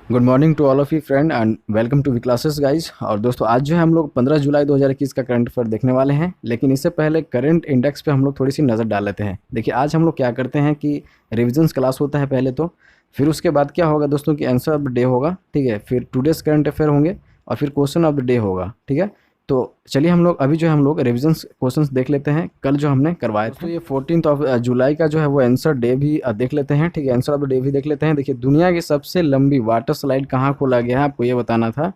Good morning to all of you friend and welcome to we classes guys. और दोस्तों आज जो है हम लोग 15 जुलाई 2021 का करंट अफेयर देखने वाले हैं, लेकिन इससे पहले करंट इंडेक्स पे हम लोग थोड़ी सी नज़र डाल लेते हैं। देखिए आज हम लोग क्या करते हैं कि रिविजन्स क्लास होता है पहले तो, फिर उसके बाद क्या होगा दोस्तों कि आंसर ऑफ द डे होगा, ठीक है, फिर टुडेज करंट अफेयर होंगे और फिर क्वेश्चन ऑफ द डे होगा, ठीक है। तो चलिए हम लोग अभी जो है हम लोग रिविजन्स क्वेश्चंस देख लेते हैं कल जो हमने करवाए थे। तो ये 14 ऑफ जुलाई का जो है वो आंसर डे भी देख लेते हैं, ठीक है, आंसर ऑफ द डे भी देख लेते हैं। देखिए दुनिया की सबसे लंबी वाटर स्लाइड कहाँ खोला गया है, आपको ये बताना था।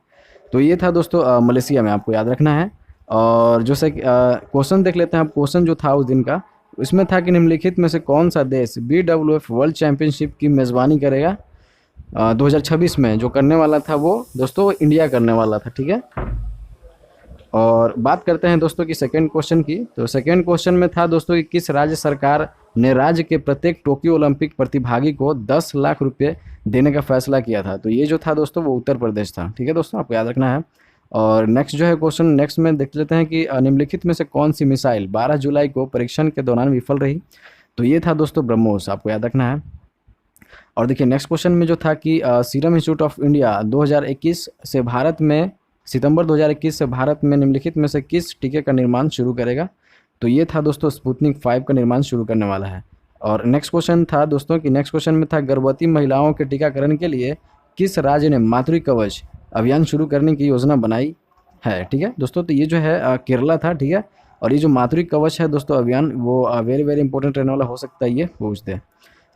तो ये था दोस्तों मलेशिया में, आपको याद रखना है। और जो से क्वेश्चन देख लेते हैं। अब क्वेश्चन जो था उस दिन का, इसमें था कि निम्नलिखित में से कौन सा देश BWF वर्ल्ड चैंपियनशिप की मेज़बानी करेगा 2026 में। जो करने वाला था वो दोस्तों इंडिया करने वाला था, ठीक है। और बात करते हैं दोस्तों की सेकंड क्वेश्चन की। तो सेकंड क्वेश्चन में था दोस्तों कि किस राज्य सरकार ने राज्य के प्रत्येक टोक्यो ओलंपिक प्रतिभागी को 10 लाख रुपए देने का फैसला किया था। तो ये जो था दोस्तों वो उत्तर प्रदेश था, ठीक है दोस्तों, आपको याद रखना है। और नेक्स्ट जो है क्वेश्चन नेक्स्ट में देख लेते हैं कि निम्नलिखित में से कौन सी मिसाइल 12 जुलाई को परीक्षण के दौरान विफल रही। तो ये था दोस्तों ब्रह्मोस, आपको याद रखना है। और देखिए नेक्स्ट क्वेश्चन में जो था कि सीरम इंस्टीट्यूट ऑफ इंडिया 2021 से भारत में सितंबर 2021 से भारत में निम्नलिखित में से किस टीके का निर्माण शुरू करेगा। तो ये था दोस्तों स्पुतनिक 5 का निर्माण शुरू करने वाला है। और नेक्स्ट क्वेश्चन था दोस्तों कि नेक्स्ट क्वेश्चन में था गर्भवती महिलाओं के टीकाकरण के लिए किस राज्य ने मातृ कवच अभियान शुरू करने की योजना बनाई है, ठीक है दोस्तों। तो ये जो है केरला था, ठीक है। और ये जो मातृ कवच है दोस्तों अभियान, वो वेरी वेरी इंपॉर्टेंट रहने वाला हो सकता है, ये पूछते हैं।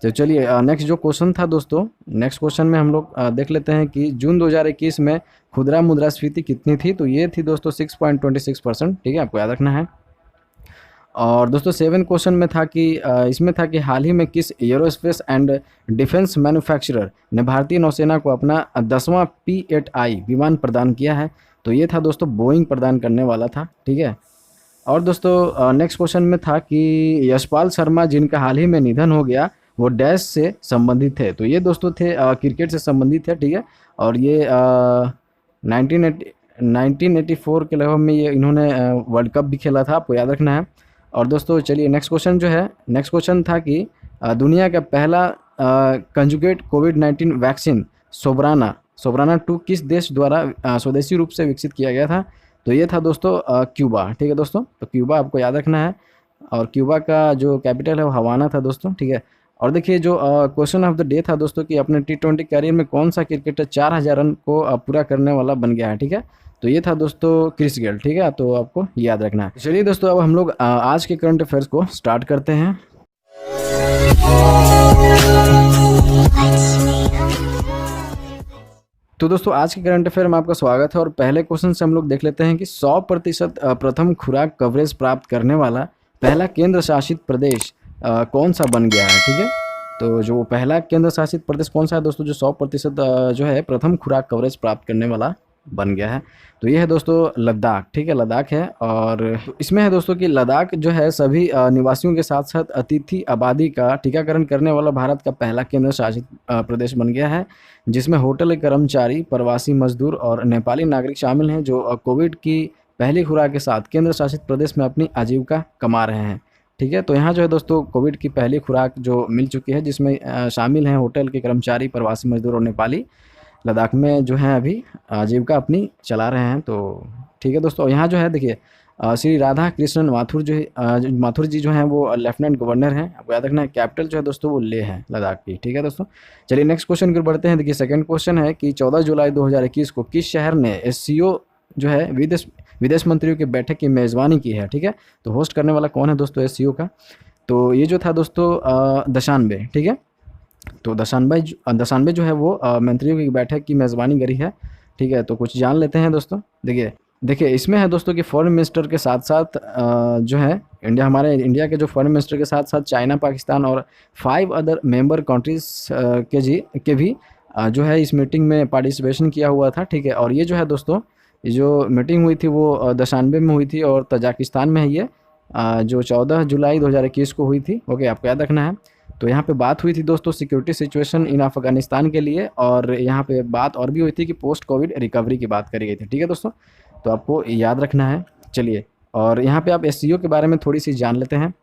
तो चलिए नेक्स्ट जो क्वेश्चन था दोस्तों, नेक्स्ट क्वेश्चन में हम लोग देख लेते हैं कि जून 2021 में खुदरा मुद्रास्फीति कितनी थी। तो ये थी दोस्तों 6.26%, ठीक है, आपको याद रखना है। और दोस्तों 7 क्वेश्चन में था कि इसमें था कि हाल ही में किस एरोस्पेस एंड डिफेंस मैन्युफैक्चरर ने भारतीय नौसेना को अपना 10वां P-8I विमान प्रदान किया है। तो ये था दोस्तों बोइंग प्रदान करने वाला था, ठीक है। और दोस्तों नेक्स्ट क्वेश्चन में था कि यशपाल शर्मा जिनका हाल ही में निधन हो गया वो डैश से संबंधित थे। तो ये दोस्तों थे क्रिकेट से संबंधित है, ठीक है। और ये 1984 के लगभग में ये इन्होंने वर्ल्ड कप भी खेला था, आपको याद रखना है। और दोस्तों चलिए नेक्स्ट क्वेश्चन जो है, नेक्स्ट क्वेश्चन था कि दुनिया का पहला कंजुगेट कोविड-19 वैक्सीन सोब्राना 2 किस देश द्वारा स्वदेशी रूप से विकसित किया गया था। तो ये था दोस्तों क्यूबा, ठीक है दोस्तों। तो क्यूबा आपको याद रखना है। और क्यूबा का जो कैपिटल है वो हवाना था दोस्तों, ठीक है। और देखिए जो क्वेश्चन ऑफ द डे था दोस्तों कि अपने T20 कैरियर में कौन सा क्रिकेटर 4000 रन को पूरा करने वाला बन गया है, ठीक है। तो ये था दोस्तों क्रिस गेल, ठीक है, तो आपको याद रखना है। चलिए दोस्तों अब हम लोग आज के करंट अफेयर्स को स्टार्ट करते हैं। तो दोस्तों आज के करंट अफेयर में आपका स्वागत है। और पहले क्वेश्चन से हम लोग देख लेते हैं कि 100% प्रथम खुराक कवरेज प्राप्त करने वाला पहला केंद्र शासित प्रदेश कौन सा बन गया है, ठीक है। तो जो पहला केंद्र शासित प्रदेश कौन सा है दोस्तों जो 100% जो है प्रथम खुराक कवरेज प्राप्त करने वाला बन गया है। तो ये है दोस्तों लद्दाख, ठीक है, लद्दाख है। और इसमें है दोस्तों कि लद्दाख जो है सभी निवासियों के साथ साथ अतिथि आबादी का टीकाकरण करने वाला भारत का पहला केंद्र शासित प्रदेश बन गया है, जिसमें होटल के कर्मचारी, प्रवासी मजदूर और नेपाली नागरिक शामिल हैं जो कोविड की पहली खुराक के साथ केंद्र शासित प्रदेश में अपनी आजीविका कमा रहे हैं, ठीक है। तो यहाँ जो है दोस्तों कोविड की पहली खुराक जो मिल चुकी है, जिसमें शामिल हैं होटल के कर्मचारी, प्रवासी मजदूर और नेपाली, लद्दाख में जो है अभी आजीविका अपनी चला रहे हैं। तो ठीक है दोस्तों, यहाँ जो है देखिए श्री राधा कृष्णन माथुर जी जो हैं वो लेफ्टिनेंट गवर्नर हैं, आपको याद रखना है। कैपिटल जो है दोस्तों वो लेह है लद्दाख की, ठीक है दोस्तों। चलिए नेक्स्ट क्वेश्चन की ओर बढ़ते हैं। देखिए सेकंड क्वेश्चन है कि 14 जुलाई 2021 को किस शहर ने SCO जो है विदेश मंत्रियों की बैठक की मेज़बानी की है, ठीक है। तो होस्ट करने वाला कौन है दोस्तों SCO का। तो ये जो था दोस्तों दशानबे, ठीक है। तो दशानबे जो है वो मंत्रियों की बैठक की मेज़बानी करी है, ठीक है। तो कुछ जान लेते हैं दोस्तों। देखिए इसमें है दोस्तों कि फॉरेन मिनिस्टर के साथ साथ जो है हमारे इंडिया के जो फॉरेन मिनिस्टर के साथ साथ चाइना, पाकिस्तान और 5 अदर मेंबर कंट्रीज़ के भी जो है इस मीटिंग में पार्टिसिपेशन किया हुआ था, ठीक है। और ये जो है दोस्तों ये जो मीटिंग हुई थी वो दशानबे में हुई थी और तजाकिस्तान में है ये, जो 14 जुलाई 2021 को हुई थी, ओके, आपको याद रखना है। तो यहाँ पे बात हुई थी दोस्तों सिक्योरिटी सिचुएशन इन अफगानिस्तान के लिए, और यहाँ पे बात और भी हुई थी कि पोस्ट कोविड रिकवरी की बात करी गई थी, ठीक है दोस्तों। तो आपको याद रखना है। चलिए और यहाँ पे आप SCO के बारे में थोड़ी सी जान लेते हैं।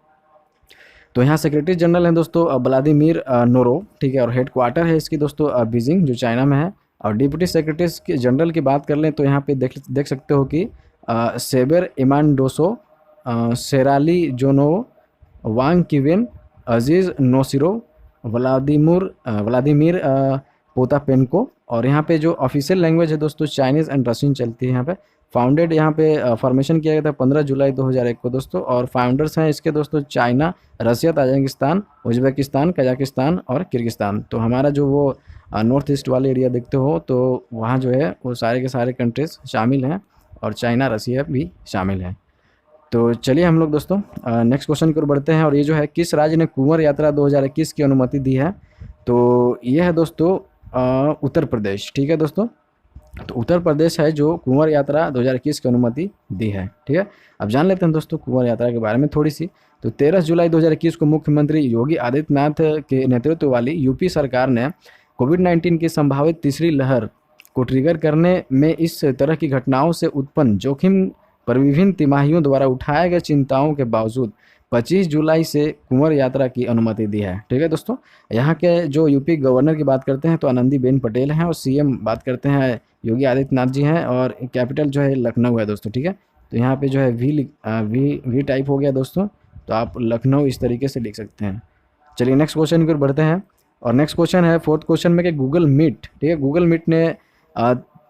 तो यहाँ सेक्रेटरी जनरल हैं दोस्तों व्लादिमीर नोरो, ठीक है। और हेड क्वार्टर है इसकी दोस्तों बीजिंग जो चाइना में है। और डिप्टी सेक्रेटरी जनरल की बात कर लें तो यहाँ पे देख सकते हो कि सेबर इमानडोसो, सेराली जोनो, वांग किवेन, अजीज़ नोसिरो, व्लादिमीर पोतापेंको। और यहाँ पे जो ऑफिशियल लैंग्वेज है दोस्तों चाइनीज़ एंड रशियन चलती है यहाँ पे। फाउंडेड यहाँ पे फॉर्मेशन किया गया था 15 जुलाई 2001 को दोस्तों। और फाउंडर्स हैं इसके दोस्तों चाइना, रसिया, ताजिकिस्तान, उज्बेकिस्तान, कजाकिस्तान और किर्गिस्तान। तो हमारा जो वो नॉर्थ ईस्ट वाले एरिया देखते हो तो वहाँ जो है वो सारे के सारे कंट्रीज़ शामिल हैं और चाइना, रसिया भी शामिल है। तो चलिए हम लोग दोस्तों नेक्स्ट क्वेश्चन की ओर बढ़ते हैं। और ये जो है किस राज्य ने कुंवर यात्रा 2021 की अनुमति दी है? तो ये है दोस्तों उत्तर प्रदेश। ठीक है दोस्तों, तो उत्तर प्रदेश है जो कुंवर यात्रा 2021 की अनुमति दी है। ठीक है, अब जान लेते हैं दोस्तों कुंवर यात्रा के बारे में थोड़ी सी। तो 13 जुलाई 2021 को मुख्यमंत्री योगी आदित्यनाथ के नेतृत्व वाली यूपी सरकार ने कोविड-19 की संभावित तीसरी लहर को ट्रिगर करने में इस तरह की घटनाओं से उत्पन्न जोखिम पर विभिन्न तिमाहियों द्वारा उठाए गए चिंताओं के बावजूद 25 जुलाई से कुंवर यात्रा की अनुमति दी है। ठीक है दोस्तों, यहाँ के जो यूपी गवर्नर की बात करते हैं तो आनंदीबेन पटेल हैं और सीएम बात करते हैं योगी आदित्यनाथ जी हैं और कैपिटल जो है लखनऊ है दोस्तों। ठीक है, तो यहाँ पे जो है वी टाइप हो गया दोस्तों, तो आप लखनऊ इस तरीके से लिख सकते हैं। चलिए नेक्स्ट क्वेश्चन की ओर बढ़ते हैं। और नेक्स्ट क्वेश्चन है फोर्थ क्वेश्चन में कि गूगल मीट, ठीक है, गूगल मीट ने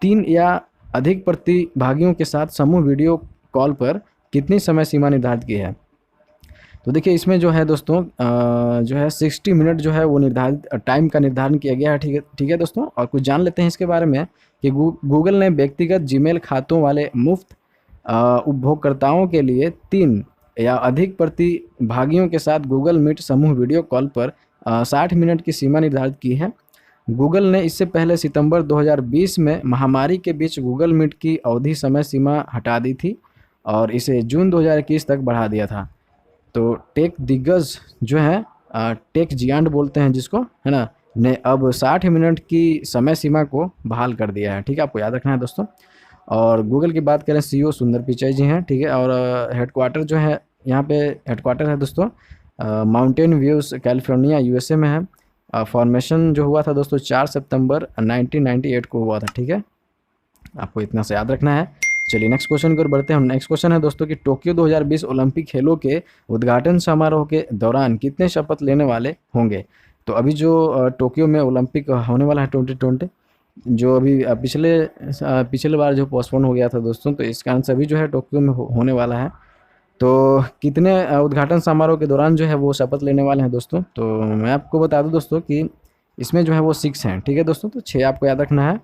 3 या अधिक प्रतिभागियों के साथ समूह वीडियो कॉल पर कितनी समय सीमा निर्धारित की है? तो देखिए इसमें जो है दोस्तों जो है 60 मिनट जो है वो निर्धारित टाइम का निर्धारण किया गया है। ठीक है दोस्तों, और कुछ जान लेते हैं इसके बारे में कि गूगल ने व्यक्तिगत जीमेल खातों वाले मुफ्त उपभोक्ताओं के लिए 3 या अधिक प्रतिभागियों के साथ गूगल मीट समूह वीडियो कॉल पर 60 मिनट की सीमा निर्धारित की है। गूगल ने इससे पहले सितंबर 2020 में महामारी के बीच गूगल मीट की अवधि समय सीमा हटा दी थी और इसे जून 2021 तक बढ़ा दिया था। तो टेक दिग्गज जो है टेक जियांट बोलते हैं जिसको, है ना, ने अब 60 मिनट की समय सीमा को बहाल कर दिया है। ठीक है, आपको याद रखना है दोस्तों। और गूगल की बात करें सीईओ सुंदर पिचाई जी हैं। ठीक है, और हेडक्वार्टर जो है यहाँ पे हेडक्वार्टर है दोस्तों माउंटेन व्यूज कैलिफोर्निया यूएसए में है। फॉर्मेशन जो हुआ था दोस्तों 4 सितंबर 1998 को हुआ था। ठीक है, आपको इतना से याद रखना है। चलिए नेक्स्ट क्वेश्चन की ओर बढ़ते हैं। नेक्स्ट क्वेश्चन है दोस्तों कि टोक्यो 2020 ओलंपिक खेलों के उद्घाटन समारोह के दौरान कितने शपथ लेने वाले होंगे? तो अभी जो टोक्यो में ओलंपिक होने वाला है 2020, जो अभी पिछले बार जो पोस्टपोन हो गया था दोस्तों, तो इस कारण से अभी जो है टोक्यो में होने वाला है। तो कितने उद्घाटन समारोह के दौरान जो है वो शपथ लेने वाले हैं दोस्तों? तो मैं आपको बता दूं दोस्तों कि इसमें जो है वो 6 हैं। ठीक है दोस्तों, तो 6 आपको याद रखना है।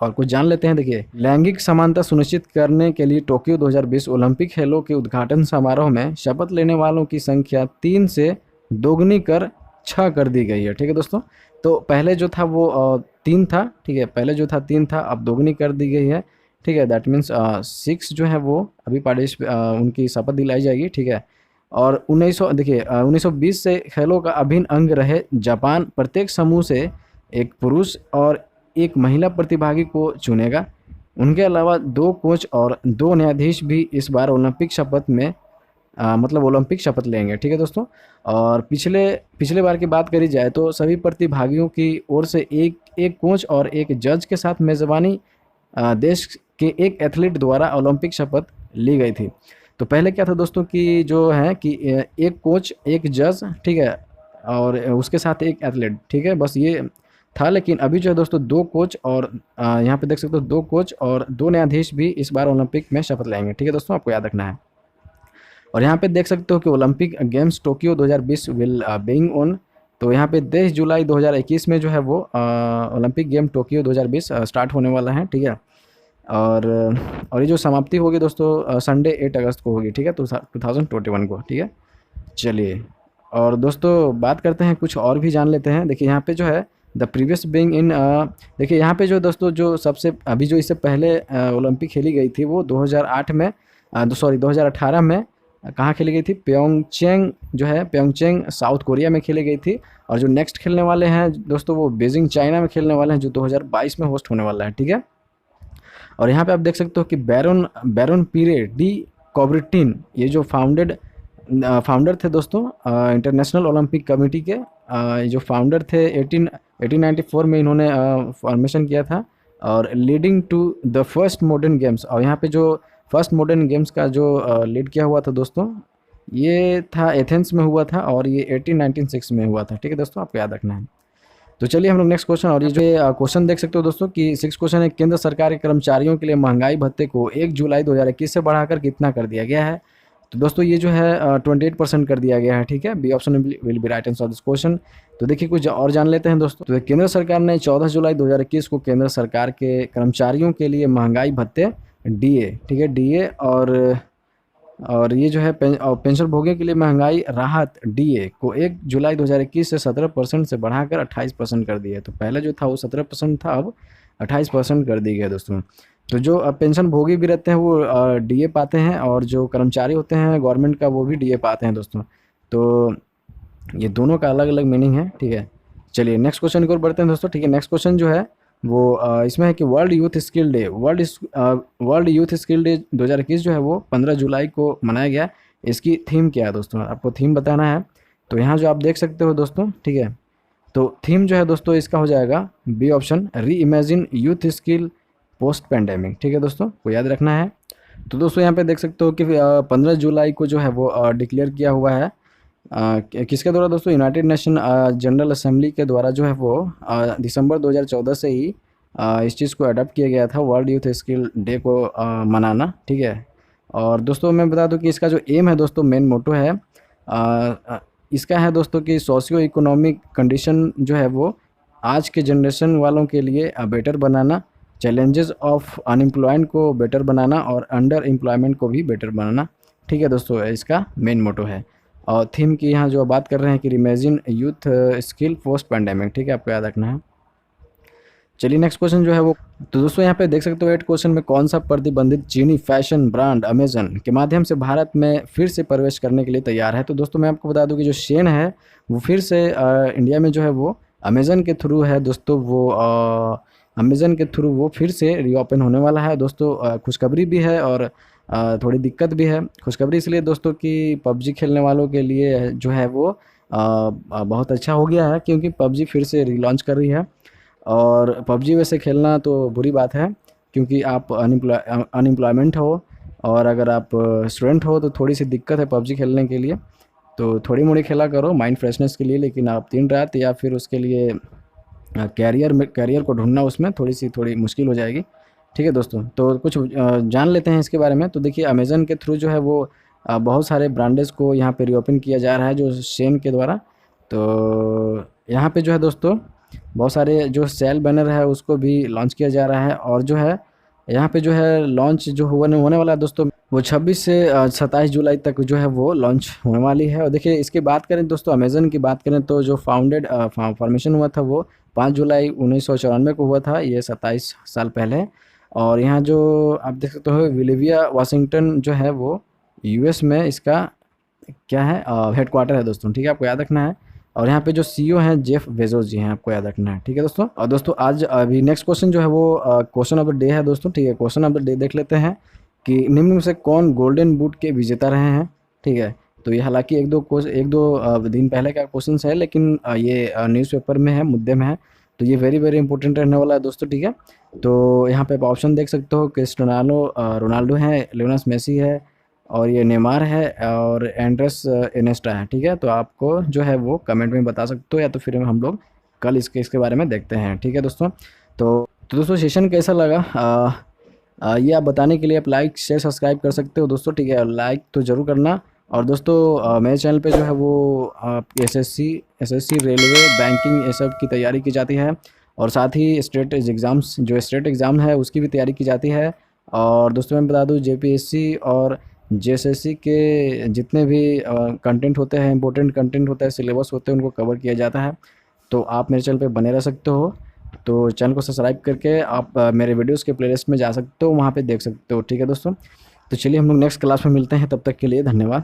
और कुछ जान लेते हैं। देखिए लैंगिक समानता सुनिश्चित करने के लिए टोक्यो 2020 ओलंपिक खेलों के उद्घाटन समारोह में शपथ लेने वालों की संख्या 3 से दोगुनी कर 6 कर दी गई है। ठीक है दोस्तों, तो पहले जो था वो 3 था। ठीक है, पहले जो था 3 था, अब दोगुनी कर दी गई है। ठीक है, दैट मीन्स 6 जो है वो अभी उनकी शपथ दिलाई जाएगी। ठीक है, और 1920 से खेलों का अभिन्न अंग रहे जापान प्रत्येक समूह से एक पुरुष और एक महिला प्रतिभागी को चुनेगा। उनके अलावा 2 कोच और 2 न्यायाधीश भी इस बार ओलंपिक शपथ में ओलंपिक शपथ लेंगे। ठीक है दोस्तों, और पिछले बार की बात करी जाए तो सभी प्रतिभागियों की ओर से एक कोच और एक जज के साथ मेज़बानी देश के एक एथलीट द्वारा ओलंपिक शपथ ली गई थी। तो पहले क्या था दोस्तों कि जो है कि एक कोच, एक जज, ठीक है, और उसके साथ एक एथलीट। ठीक है, बस ये था। लेकिन अभी जो है दोस्तों 2 कोच और यहाँ पे देख सकते हो 2 कोच और 2 न्यायाधीश भी इस बार ओलंपिक में शपथ लेंगे। ठीक है दोस्तों, आपको याद रखना है। और यहाँ पे देख सकते हो कि Olympic games Tokyo 2020 will being on. तो यहाँ पे 23 जुलाई 2021 में जो है वो ओलंपिक गेम टोक्यो 2020 स्टार्ट होने वाला है। ठीक है, और ये जो समाप्ति होगी दोस्तों संडे 8 अगस्त को होगी। ठीक है, तो 2021 को। ठीक है, चलिए और दोस्तों बात करते हैं, कुछ और भी जान लेते हैं। देखिए यहाँ पे जो है द प्रीवियस बीइंग इन देखिए यहाँ पे जो दोस्तों जो सबसे अभी जो इससे पहले ओलंपिक खेली गई थी वो 2018 में कहाँ खेली गई थी? प्योंगचैंग जो है, प्योंगचैंग साउथ कोरिया में खेली गई थी। और जो नेक्स्ट खेलने वाले हैं दोस्तों वो बीजिंग चाइना में खेलने वाले हैं, जो 2022 में होस्ट होने वाला है। ठीक है, और यहाँ पे आप देख सकते हो कि बैरोन पीरे डी कॉब्रिटिन, ये जो फाउंडेड फाउंडर थे दोस्तों इंटरनेशनल ओलंपिक कमेटी के। जो फाउंडर थे 1894 में इन्होंने फॉर्मेशन किया था, और leading to the first modern games. और यहाँ पे जो फर्स्ट मॉडर्न गेम्स का जो लीड किया हुआ था दोस्तों, ये था एथेंस में हुआ था, और ये 1896 में हुआ था। ठीक है दोस्तों, आपको याद रखना है। तो चलिए हम लोग नेक्स्ट क्वेश्चन, और ये जो क्वेश्चन देख सकते हो दोस्तों कि 6 क्वेश्चन है, केंद्र सरकार के कर्मचारियों के लिए महंगाई भत्ते को 1 जुलाई 2021 से बढ़ाकर कितना कर दिया गया है। तो दोस्तों ये जो है 28% कर दिया गया है। ठीक है, B option will be right answer of this question. तो देखिए कुछ और जान लेते हैं दोस्तों। तो केंद्र सरकार ने 14 जुलाई 2021 को केंद्र सरकार के कर्मचारियों के लिए महंगाई भत्ते डीए, ठीक है, डीए और ये जो है पेंशन भोगियों के लिए महंगाई राहत डीए को 1 जुलाई 2021 से 17% से बढ़ाकर 28% कर दिया है। तो पहले जो था वो 17% था, अब 28% कर दी गया दोस्तों। तो जो पेंशन भोगी भी रहते हैं वो डीए पाते हैं, और जो कर्मचारी होते हैं गवर्नमेंट का वो भी डीए पाते हैं दोस्तों। तो ये दोनों का अलग अलग मीनिंग है। ठीक है, चलिए नेक्स्ट क्वेश्चन की ओर बढ़ते हैं दोस्तों। ठीक है, नेक्स्ट क्वेश्चन जो है वो इसमें है कि world youth skill day, world youth skill day 2021 जो है वो 15 जुलाई को मनाया गया। इसकी थीम क्या है दोस्तों, आपको थीम बताना है। तो यहाँ जो आप देख सकते हो दोस्तों, ठीक है, तो थीम जो है दोस्तों इसका हो जाएगा बी ऑप्शन, री imagine youth skill post pandemic. ठीक है दोस्तों, को याद रखना है। तो दोस्तों यहाँ पे देख सकते हो कि 15 जुलाई को जो है वो डिक्लेयर किया हुआ है किसके द्वारा दोस्तों, यूनाइटेड नेशन जनरल असेंबली के द्वारा जो है वो दिसंबर 2014 से ही इस चीज़ को अडॉप्ट किया गया था, वर्ल्ड यूथ स्किल डे को मनाना। ठीक है, और दोस्तों मैं बता दूं कि इसका जो एम है दोस्तों, मेन मोटो है इसका है दोस्तों कि सोशियो इकोनॉमिक कंडीशन जो है वो आज के जनरेशन वालों के लिए better banana, challenges of unemployment को बेटर बनाना, और अंडर एम्प्लॉयमेंट को भी बेटर बनाना। ठीक है दोस्तों, इसका मेन मोटो है। और थीम की यहाँ जो बात कर रहे हैं कि imagine youth skill post pandemic. ठीक है, आपको याद रखना है। चलिए नेक्स्ट क्वेश्चन जो है वो, तो दोस्तों यहाँ पे देख सकते हो 8 क्वेश्चन में कौन सा प्रतिबंधित चीनी फैशन ब्रांड अमेजन के माध्यम से भारत में फिर से प्रवेश करने के लिए तैयार है। तो दोस्तों मैं आपको बता दूं कि जो शेन है वो फिर से इंडिया में जो है वो अमेजन के थ्रू है दोस्तों, वो अमेजन के थ्रू वो फिर से रीओपन होने वाला है दोस्तों। खुशखबरी भी है और थोड़ी दिक्कत भी है। खुशखबरी इसलिए दोस्तों कि पबजी खेलने वालों के लिए जो है वो बहुत अच्छा हो गया है, क्योंकि पबजी फिर से रीलॉन्च कर रही है। और पबजी वैसे खेलना तो बुरी बात है, क्योंकि आप अनएम्प्लॉयमेंट हो, और अगर आप स्टूडेंट हो तो थोड़ी सी दिक्कत है पबजी खेलने के लिए। तो थोड़ी मोड़ी खेला करो माइंड फ्रेशनेस के लिए, लेकिन आप दिन रात या फिर उसके लिए कैरियर को ढूंढना उसमें थोड़ी मुश्किल हो जाएगी। ठीक है दोस्तों, तो कुछ जान लेते हैं इसके बारे में। तो देखिए अमेज़न के थ्रू जो है वो बहुत सारे ब्रांडेज को यहाँ पे रीओपन किया जा रहा है जो शेन के द्वारा। तो यहाँ पे जो है दोस्तों बहुत सारे जो सेल बैनर है उसको भी लॉन्च किया जा रहा है, और जो है यहाँ पे जो है लॉन्च जो होने वाला है दोस्तों वो 26 से 27 जुलाई तक जो है वो लॉन्च होने वाली है। और देखिए इसकी बात करें दोस्तों, अमेज़न की बात करें तो जो फॉर्मेशन हुआ था वो 5 जुलाई 1994 को हुआ था, ये 27 साल पहले। और यहाँ जो आप देख सकते हो विलिविया वाशिंगटन जो है वो यूएस में इसका क्या है हेडक्वार्टर है दोस्तों। ठीक है, आपको याद रखना है। और यहाँ पे जो सीईओ हैं जेफ बेजोस जी हैं, आपको याद रखना है। ठीक है दोस्तों, और दोस्तों आज अभी नेक्स्ट क्वेश्चन जो है वो क्वेश्चन ऑफ द डे है दोस्तों। ठीक है, क्वेश्चन ऑफ द डे देख लेते हैं कि निम्न में से कौन गोल्डन बूट के विजेता रहे हैं। ठीक है, तो ये हालांकि एक दो दिन पहले का क्वेश्चन है, लेकिन ये न्यूज़पेपर में है, मुद्दे में है, तो ये वेरी वेरी इंपॉर्टेंट रहने वाला है दोस्तों। ठीक है, तो यहाँ पे आप ऑप्शन देख सकते हो, क्रिस्टियानो रोनाल्डो है, लियोनेल मेसी है, और ये नेमार है, और एंड्रेस इनेस्टा है। ठीक है, तो आपको जो है वो कमेंट में बता सकते हो, या तो फिर हम लोग कल इसके बारे में देखते हैं। ठीक है दोस्तों, तो दोस्तों सेशन कैसा लगा ये आप बताने के लिए आप लाइक शेयर सब्सक्राइब कर सकते हो दोस्तों। ठीक है, लाइक तो ज़रूर करना। और दोस्तों मेरे चैनल पे जो है वो एसएससी रेलवे बैंकिंग ये सब की तैयारी की जाती है, और साथ ही स्टेट एग्ज़ाम है उसकी भी तैयारी की जाती है। और दोस्तों मैं बता दूं जेपीएससी और जेएसएससी के जितने भी कंटेंट होते हैं, इंपॉर्टेंट कंटेंट होता है, सिलेबस होते हैं, उनको कवर किया जाता है। तो आप मेरे चैनल पे बने रह सकते हो। तो चैनल को सब्सक्राइब करके आप मेरे वीडियोस के प्लेलिस्ट में जा सकते हो, वहाँ पे देख सकते हो। ठीक है दोस्तों, तो चलिए हम लोग नेक्स्ट क्लास में मिलते हैं, तब तक के लिए धन्यवाद।